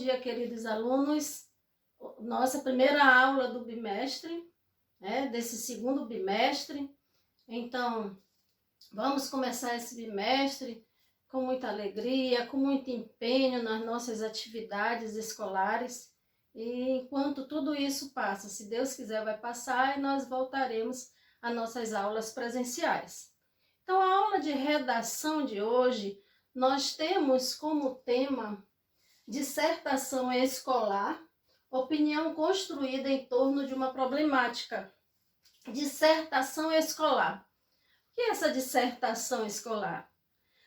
dia, queridos alunos. Nossa primeira aula do bimestre, desse segundo bimestre. Então, vamos começar esse bimestre com muita alegria, com muito empenho nas nossas atividades escolares. E enquanto tudo isso passa, se Deus quiser, vai passar e nós voltaremos às nossas aulas presenciais. Então, a aula de redação de hoje, nós temos como tema dissertação escolar, opinião construída em torno de uma problemática. Dissertação escolar. O que é essa dissertação escolar?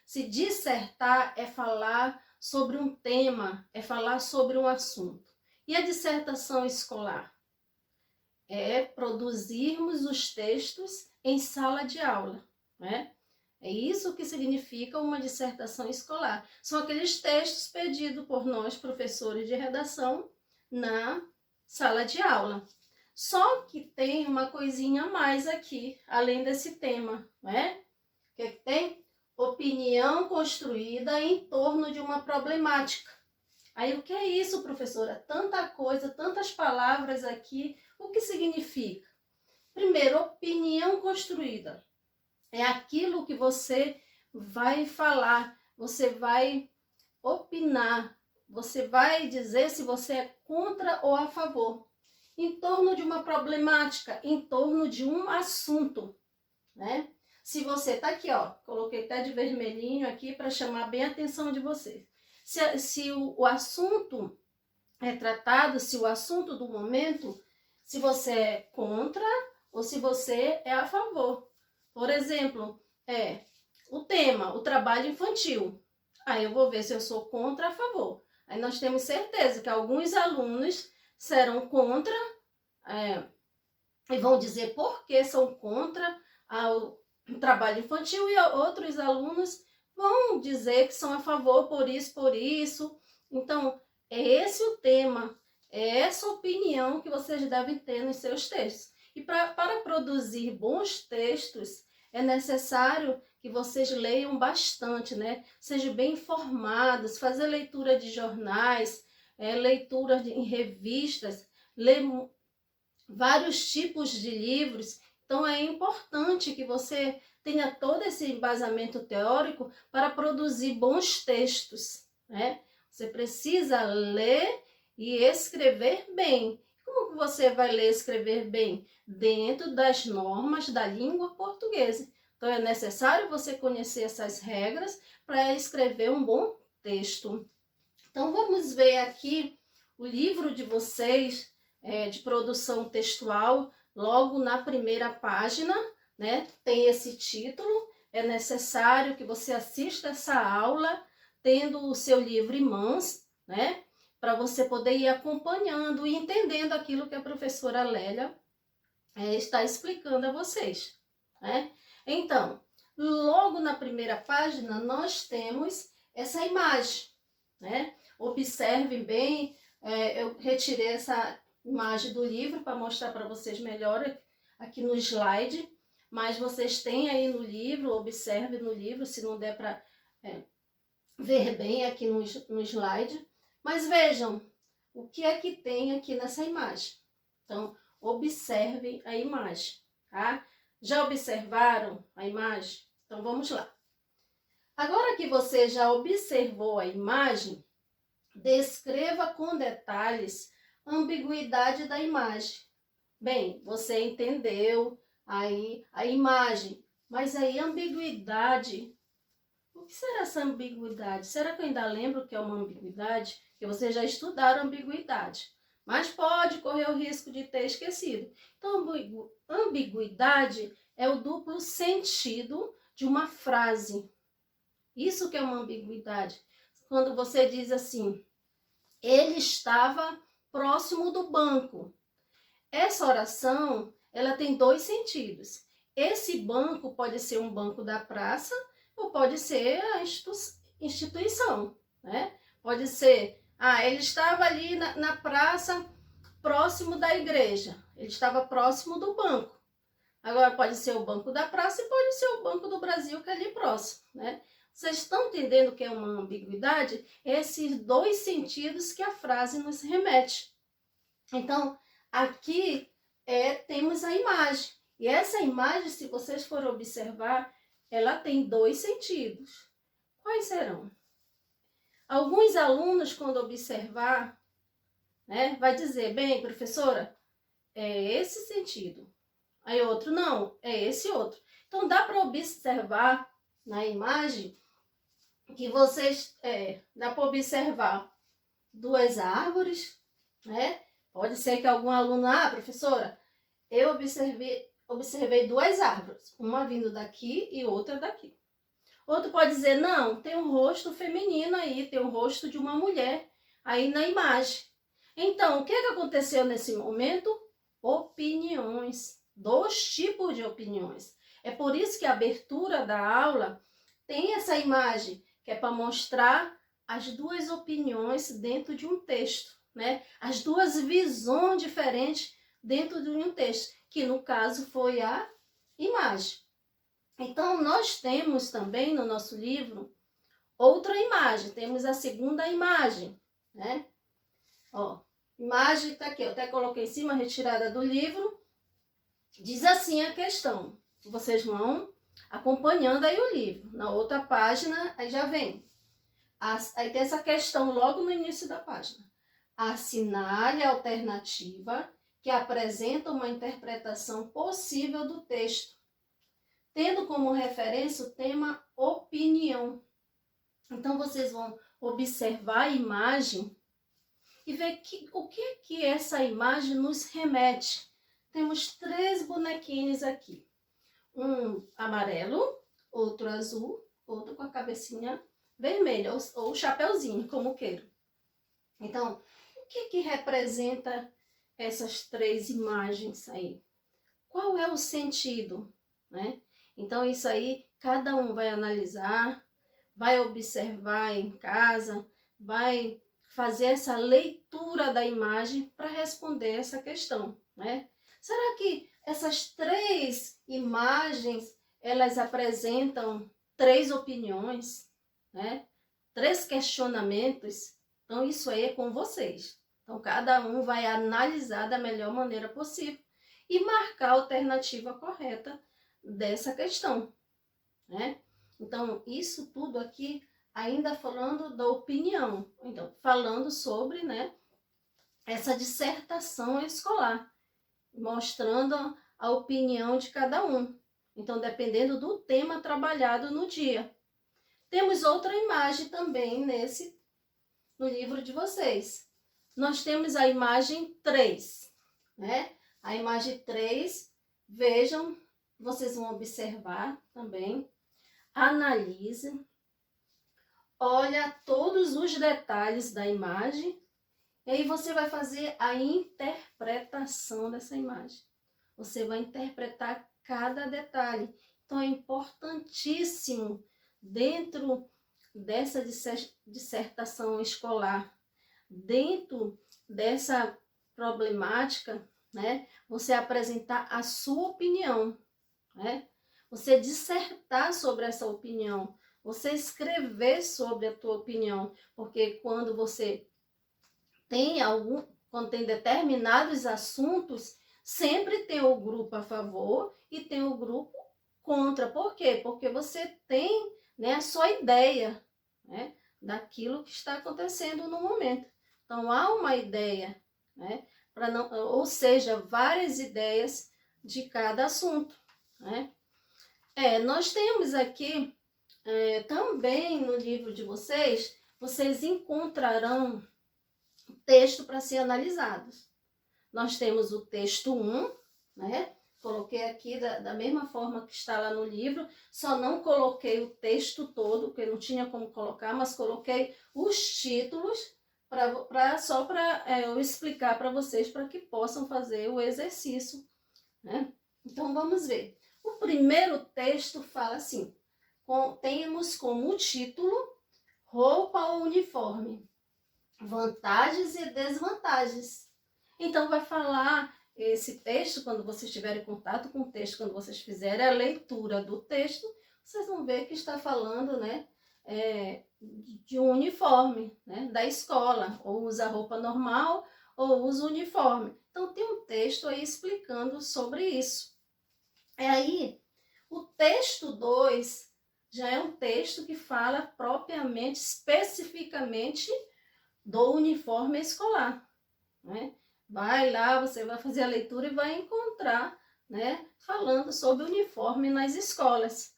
Se dissertar é falar sobre um tema, é falar sobre um assunto. E a dissertação escolar? É produzirmos os textos em sala de aula, né? É isso que significa uma dissertação escolar. São aqueles textos pedidos por nós, professores de redação, na sala de aula. Só que tem uma coisinha a mais aqui, além desse tema, né? O que tem? Opinião construída em torno de uma problemática. Aí, o que é isso, professora? Tanta coisa, tantas palavras aqui, o que significa? Primeiro, opinião construída. É aquilo que você vai falar, você vai opinar, você vai dizer se você é contra ou a favor. Em torno de uma problemática, em torno de um assunto, né? Se você tá aqui, ó, coloquei até de vermelhinho aqui para chamar bem a atenção de vocês. Se o assunto é tratado, se o assunto do momento, se você é contra ou se você é a favor. Por exemplo, o tema, o trabalho infantil. Aí eu vou ver se eu sou contra ou a favor. Aí nós temos certeza que alguns alunos serão contra e vão dizer por que são contra o trabalho infantil, e outros alunos vão dizer que são a favor por isso. Então, é esse o tema, é essa opinião que vocês devem ter nos seus textos. E para produzir bons textos, é necessário que vocês leiam bastante, né? Sejam bem informados, fazer leitura de jornais, leitura em revistas, ler vários tipos de livros. Então, é importante que você tenha todo esse embasamento teórico para produzir bons textos, né? Você precisa ler e escrever bem. Como que você vai ler e escrever bem? Dentro das normas da língua portuguesa. Então, é necessário você conhecer essas regras para escrever um bom texto. Então, vamos ver aqui o livro de vocês de produção textual, logo na primeira página, né? Tem esse título. É necessário que você assista essa aula tendo o seu livro em mãos, né? Para você poder ir acompanhando e entendendo aquilo que a professora Lélia está explicando a vocês, né? Então, logo na primeira página, nós temos essa imagem, né? Observem bem, eu retirei essa imagem do livro para mostrar para vocês melhor aqui no slide, mas vocês têm aí no livro, observem no livro, se não der para ver bem aqui no slide. Mas vejam o que é que tem aqui nessa imagem. Então, observem a imagem, tá? Já observaram a imagem? Então, vamos lá. Agora que você já observou a imagem, descreva com detalhes a ambiguidade da imagem. Bem, você entendeu aí a imagem, mas aí a ambiguidade, o que será essa ambiguidade? Será que eu ainda lembro o que é uma ambiguidade? Que vocês já estudaram ambiguidade, mas pode correr o risco de ter esquecido. Então, ambiguidade é o duplo sentido de uma frase. Isso que é uma ambiguidade. Quando você diz assim, ele estava próximo do banco. Essa oração, ela tem dois sentidos. Esse banco pode ser um banco da praça ou pode ser a instituição, né? Pode ser, ele estava ali na praça, próximo da igreja. Ele estava próximo do banco. Agora, pode ser o banco da praça e pode ser o Banco do Brasil, que é ali próximo, né? Vocês estão entendendo o que é uma ambiguidade? Esses dois sentidos que a frase nos remete. Então, aqui temos a imagem. E essa imagem, se vocês forem observar, ela tem dois sentidos. Quais serão? Alguns alunos, quando observar, né, vai dizer, bem, professora, é esse sentido. Aí outro, não, é esse outro. Então, dá para observar na imagem que vocês, dá para observar duas árvores, né? Pode ser que algum aluno, professora, eu observei duas árvores, uma vindo daqui e outra daqui. Outro pode dizer, não, tem um rosto feminino aí, tem um rosto de uma mulher aí na imagem. Então, o que aconteceu nesse momento? Opiniões, dois tipos de opiniões. É por isso que a abertura da aula tem essa imagem, que é para mostrar as duas opiniões dentro de um texto, né? As duas visões diferentes dentro de um texto, que no caso foi a imagem. Então, nós temos também no nosso livro outra imagem, temos a segunda imagem, né? Ó, imagem está aqui, eu até coloquei em cima, retirada do livro. Diz assim a questão. Vocês vão acompanhando aí o livro. Na outra página, aí já vem. Aí tem essa questão logo no início da página. Assinale a alternativa que apresenta uma interpretação possível do texto, tendo como referência o tema opinião. Então, vocês vão observar a imagem e ver o que essa imagem nos remete. Temos 3 bonequinhos aqui. Um amarelo, outro azul, outro com a cabecinha vermelha, ou chapeuzinho, como queira. Então, o que representa essas 3 imagens aí? Qual é o sentido, né? Então, isso aí, cada um vai analisar, vai observar em casa, vai fazer essa leitura da imagem para responder essa questão, né? Será que essas 3 imagens, elas apresentam 3 opiniões, né? 3 questionamentos? Então, isso aí é com vocês. Então, cada um vai analisar da melhor maneira possível e marcar a alternativa correta dessa questão, né? Então, isso tudo aqui ainda falando da opinião. Então, falando sobre, né, essa dissertação escolar, mostrando a opinião de cada um. Então, dependendo do tema trabalhado no dia. Temos outra imagem também no livro de vocês. Nós temos a imagem 3, né? A imagem 3, vejam, vocês vão observar também, analise, olha todos os detalhes da imagem, e aí você vai fazer a interpretação dessa imagem. Você vai interpretar cada detalhe. Então, é importantíssimo, dentro dessa dissertação escolar, dentro dessa problemática, né, você apresentar a sua opinião, né? Você dissertar sobre essa opinião, você escrever sobre a tua opinião, porque quando você quando tem determinados assuntos, sempre tem o grupo a favor e tem o grupo contra. Por quê? Porque você tem, né, a sua ideia, né, daquilo que está acontecendo no momento. Então, há uma ideia, né, ou seja, várias ideias de cada assunto, né? Nós temos aqui, também no livro de vocês encontrarão texto para ser analisados. Nós temos o texto 1, né? Coloquei aqui da mesma forma que está lá no livro, só não coloquei o texto todo, porque não tinha como colocar, mas coloquei os títulos só para eu explicar para vocês, para que possam fazer o exercício, né? Então, vamos ver. O primeiro texto fala assim, temos como título roupa ou uniforme, vantagens e desvantagens. Então, vai falar esse texto, quando vocês tiverem contato com o texto, quando vocês fizerem a leitura do texto, vocês vão ver que está falando, né, de um uniforme, né, da escola, ou usa roupa normal ou usa uniforme. Então tem um texto aí explicando sobre isso. Aí, o texto 2 já é um texto que fala propriamente, especificamente do uniforme escolar, né? Vai lá, você vai fazer a leitura e vai encontrar, né, falando sobre o uniforme nas escolas.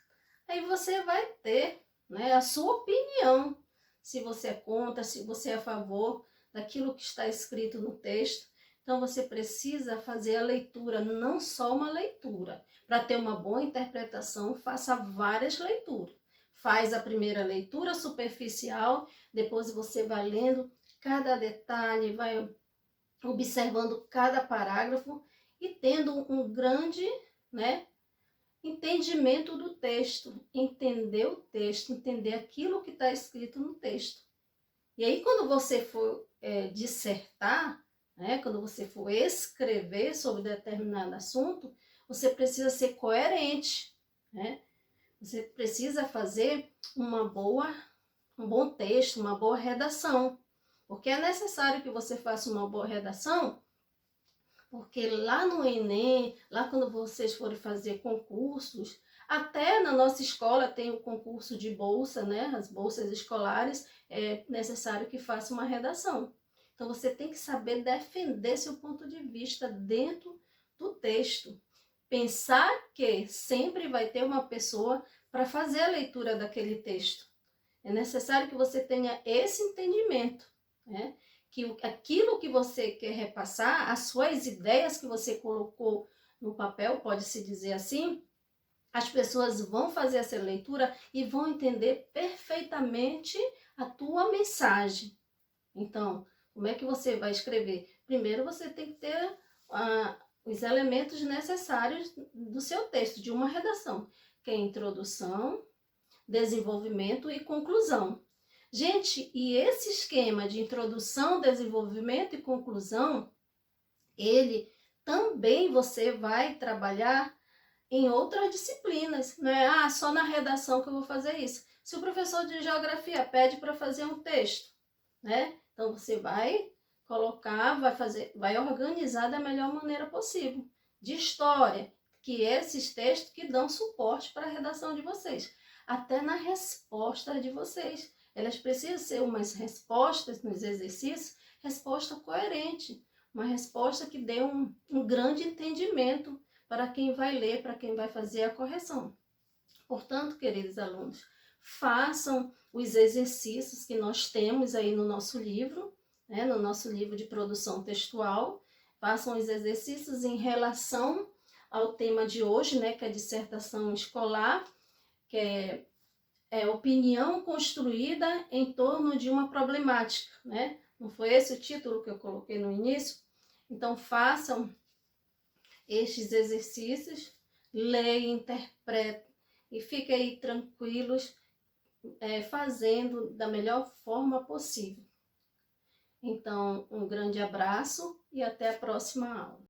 Aí você vai ter, né, a sua opinião, se você é contra, se você é a favor daquilo que está escrito no texto. Então você precisa fazer a leitura, não só uma leitura. Para ter uma boa interpretação, faça várias leituras. Faz a primeira leitura superficial, depois você vai lendo cada detalhe, vai observando cada parágrafo e tendo um grande, né, entendimento do texto, entender o texto, entender aquilo que está escrito no texto. E aí, quando você for dissertar, né, quando você for escrever sobre determinado assunto, você precisa ser coerente, né? Você precisa fazer um bom texto, uma boa redação, porque é necessário que você faça uma boa redação, porque lá no Enem, lá quando vocês forem fazer concursos, até na nossa escola tem o concurso de bolsa, né? As bolsas escolares, é necessário que faça uma redação. Então você tem que saber defender seu ponto de vista dentro do texto. Pensar que sempre vai ter uma pessoa para fazer a leitura daquele texto. É necessário que você tenha esse entendimento, né? Que aquilo que você quer repassar, as suas ideias que você colocou no papel, pode-se dizer assim, as pessoas vão fazer essa leitura e vão entender perfeitamente a tua mensagem. Então, como é que você vai escrever? Primeiro você tem que ter os elementos necessários do seu texto, de uma redação, que é introdução, desenvolvimento e conclusão. Gente, e esse esquema de introdução, desenvolvimento e conclusão, ele também você vai trabalhar em outras disciplinas. Não é só na redação que eu vou fazer isso. Se o professor de geografia pede para fazer um texto, né? Então você vai colocar, vai organizar da melhor maneira possível. De história, que esses textos que dão suporte para a redação de vocês. Até na resposta de vocês. Elas precisam ser umas respostas nos exercícios, resposta coerente, uma resposta que dê um grande entendimento para quem vai ler, para quem vai fazer a correção. Portanto, queridos alunos, façam os exercícios que nós temos aí no nosso livro, né, no nosso livro de produção textual. Façam os exercícios em relação ao tema de hoje, né, que é a dissertação escolar, que é opinião construída em torno de uma problemática, né? Não foi esse o título que eu coloquei no início? Então, façam estes exercícios, leiam, interpretem e fiquem aí tranquilos, fazendo da melhor forma possível. Então, um grande abraço e até a próxima aula.